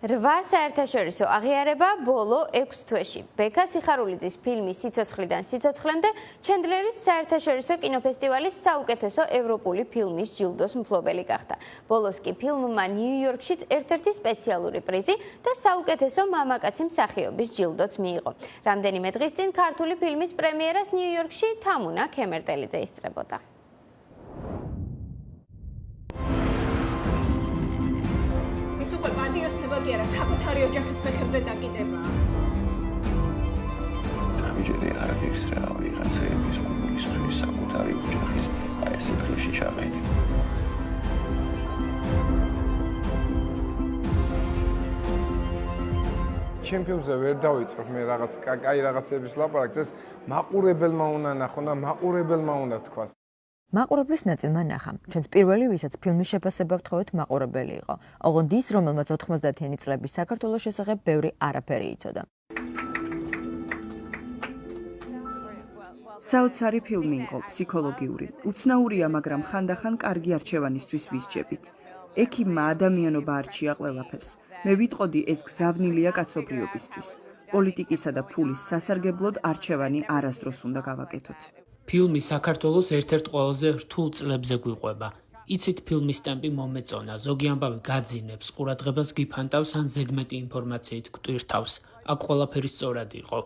8 საერთაშორისო აღიარება ბოლო 6 თვეში. ბექა სიხარულიძის ფილმი სიცოცხლიდან სიცოცხლემდე ჩენდლერის საერთაშორისო კინოფესტივალის საუკეთესო ევროპული ფილმის ჯილდოს მფლობელი გახდა. ბოლოს კი ფილმმა ნიუ-იორკშიც ერთ-ერთი სპეციალური პრიზი და საუკეთესო მამაკაცი მსახიობის ჯილდოც მიიღო. რამდენიმე დღის წინ ქართული ფილმის პრემიერას ნიუ-იორკში თამუნა ქემერტელიძე ისწრებოდა. პატიოსნება კი არა, საკუთარი ოჯახის ფეხებზე დაკიდებაა. ამიჯერი არ ღირს რა, ვიღაცების გულისხმის საკუთარი ოჯახის აი ეს დღეში ჩაყენე. ჩემპიონზე ვერ დავიწყებ მე რაღაც კაი რაღაცების ლაპარაკს, ეს მაყურებელმა უნდა ნახონ და მაყურებელმა უნდა თქვას. მაყურებლის ნაწილმა ნახა. ჩვენს პირველი, ვისაც ფილმის შეფასება ვთხოვეთ, მაყურებელი იყო. ოღონდ ის, რომელმაც 90-იანი წლების საქართველოს შესახებ ბევრი არაფერი იცოდა. საოცარი ფილმი იყო, ფსიქოლოგიური. უცნაურია, მაგრამ ხანდახან კარგი არჩევანისთვის ვისჯებით. ექიმმა ადამიანობა არჩია ყველაფერს. მე ვიტყოდი, ეს გზავნილია კაცობრიობისთვის. პოლიტიკისა და ფულის სასარგებლოდ არჩევანი არასდროს უნდა გავაკეთოთ. ფილმი საქართველოს ერთ-ერთ ყველაზე რთულ წლებზე გვიყვება. იცით ფილმის ტემპი მომეწონა, ზოგი ამბავი გაძინებს, ყურადღებას გიფანტავს ან ზედმეტი ინფორმაციით გვტვირთავს. აქ ყველაფერი სწორად იყო.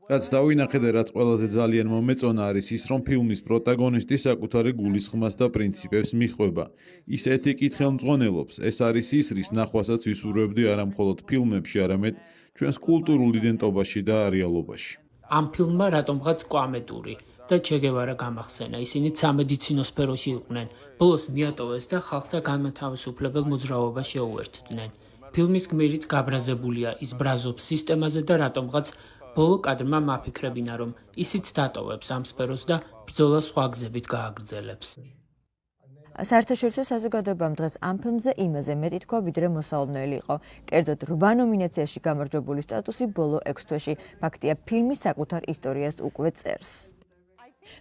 რაც დავინახე და რაც ყველაზე ძალიან მომეწონა არის ის, რომ ფილმის პროტაგონისტი საკუთარი გულისხმას და პრინციპებს მიჰყვება. ის ეთიკით ხელმძღვანელობს, ეს არის ის, რის ნახვასაც ვისურვებდი არა მხოლოდ ფილმებში, არამედ ჩვენს კულტურულ იდენტობაში და რეალობაში. ამ ფილმმა რატომღაც კვამეტური და ჩეგევარა გამახსენა. ისინი სამედიცინო სფეროში იყვნენ. ბოლოს მიატოვეს და ხალხთა განმათავისუფლებელ მოძრაობას შეუერთდნენ. ფილმის გმირიც გაბრაზებულია, ის ბრაზობს სისტემაზე და რატომღაც ბოლო კადრმა მაფიქრებინა, რომ ისიც დატოვებს ამ სფეროს და ბრძოლა სხვა გზებით გააგრძელებს. საერთაშორისო საზოგადოებამ დღეს ამ ფილმზე იმაზე მეტი თქვა, ვიდრე მოსალოდნელი იყო. კერძოდ 8 ნომინაციაში გამარჯვებული სტატუსი ბოლო 6 თვეში. ფაქტია, ფილმი საკუთარ ისტორიას უკვე წერს.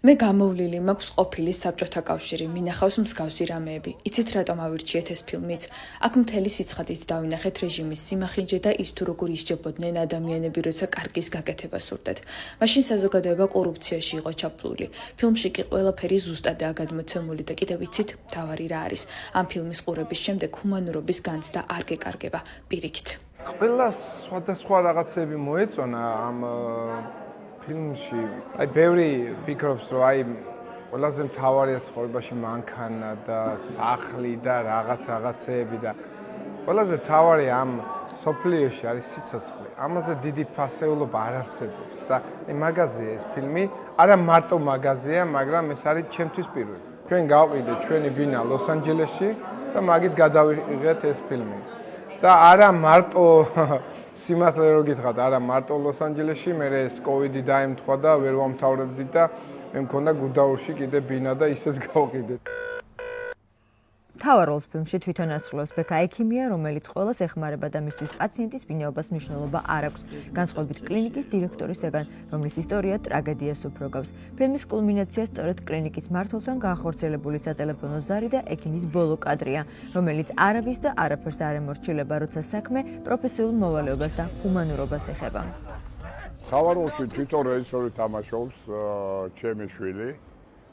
მე გამოვლილი მაქვს ყოფილი საბჭოთა კავშირი, მინახავს მსგავსი რამეები. იცით რატომ ავირჩიეთ ეს ფილმიც? აქ მთელი სიცხადით დავინახეთ რეჟიმის სიმახინჯე და ის თუ როგორ ისჯებოდნენ ადამიანები, როცა კარგის გაკეთებას სურდეთ. მაშინ საზოგადოება კორუფციაში იყო ჩაფლული. ფილმში კი ყველაფერი ზუსტადაა გადმოცემული და კიდევ იცით, მთავარი რა არის? ამ ფილმის ყურების შემდეგ ჰუმანურობის განცდა არ გეკარგება პირიქით. ყველა სხვადასხვა რაღაცები მოეწონა ამ ფილმში. აი ბევრი ფიქრობს, რომ აი ყველაზე მთავარია ცხოვრებაში მანქანა და სახლი და რაღაცეები და ყველაზე მთავარი ამ სოფლიოში არის სიცოცხლე. ამაზე დიდი ფასეულობა არ არსებობს და აი მაგაზია ეს ფილმი, არა მარტო მაგაზია, მაგრამ ეს არის ჩემთვის პირველი. ჩვენ გავყიდეთ ჩვენი ბინა ლოს-ანჯელესში და მაგით გადავიღეთ ეს ფილმი. და არა მარტო სიმართლე რო გითხრათ, არა მარტო ლოს-ანჯელესში, მე ეს კოვიდი დაემთხვა და ვერ ვამთავრებდი და მე მქონდა გუდაურში კიდე ბინა და ისეს გავყიდეთ. მთავარ როლს ფილმში თვითონ ასრულებს ბექა ექიმია, რომელიც ყველას ეხმარება და მისთვის პაციენტის ბინაობას მნიშვნელობა არ აქვს, განსხვავებით კლინიკის დირექტორისგან, რომლის ისტორია ტრაგედიას უფროგავს. ფილმის კულმინაცია სწორედ კლინიკის მმართველთან განხორციელებული სატელეფონო ზარი და ექიმის ბოლო კადრია, რომელიც არავის და არაფერს არ ემორჩილება, როცა საქმე პროფესიულ მოვალეობას და ჰუმანურობას ეხება. სავარაუდოდ თვითონ რეჟისორი თამაშობს ჩემი შვილი.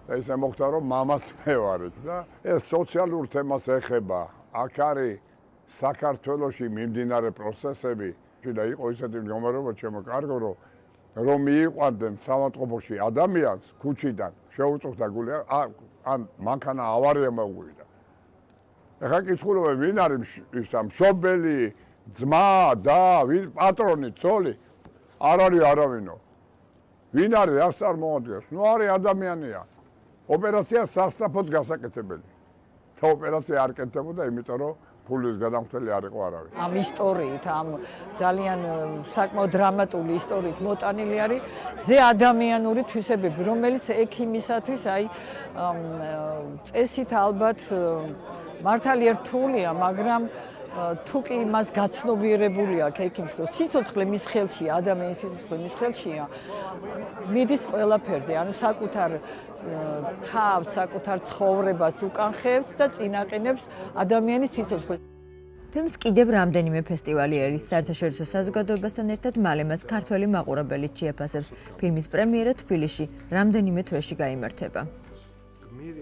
ეს მოხდა რომ მამაც მე ვარით და ეს სოციალურ თემას ეხება. აქ არის საქართველოში მიმდინარე პროცესები და იყო ისეთი მდგომარეობა ჩემო კარგო რომ მიიყვანდნენ სამავთყოფოში ადამიანს ქუჩიდან შეუწყვეტა გული ან მანქანა ავარია მოუვიდა. ეხლა კითხულობენ ვინ არის ის მშობელი, ძმა და ვინ პატრონი, ცოლი? არ არის არავინო. ვინ არის რას წარმოადგენს? ნუ არის ადამიანია. ოპერაცია სასწრაფოდ გასაკეთებელი. და ოპერაცია არ კეთდებოდა, იმიტომ რომ ფულის გადამხდელი არ იყო არავინ. ამ ისტორიით, ამ ძალიან საკმაოდ დრამატული ისტორიით მოტანილი არის ზე ადამიანური თვისებები, რომელიც ექიმისათვის აი წესით ალბათ მართალია რთულია, მაგრამ თუ კი მას გაცნობიერებული აქვს ექიმს, რომ სიცოცხლე მის ხელშია, ადამიანის სიცოცხლე მის ხელშია, მიდის ყველაფერზე, ანუ საკუთარ თავს, საკუთარ ცხოვრებას უკანხევს და წინაყენებს ადამიანის სიცოცხლეს. ფილმს კიდევ რამდენიმე ფესტივალი ერის საერთაშორისო საზოგადოებასთან ერთად მალე მას ქართველი მაყურებელიც შეაფასებს. ფილმის პრემიერა თბილისში რამდენიმე თვეში გაიმართება.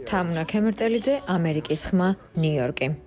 თამნა ქემერტელიძე, ამერიკის ხმა, ნიუ-იორკი.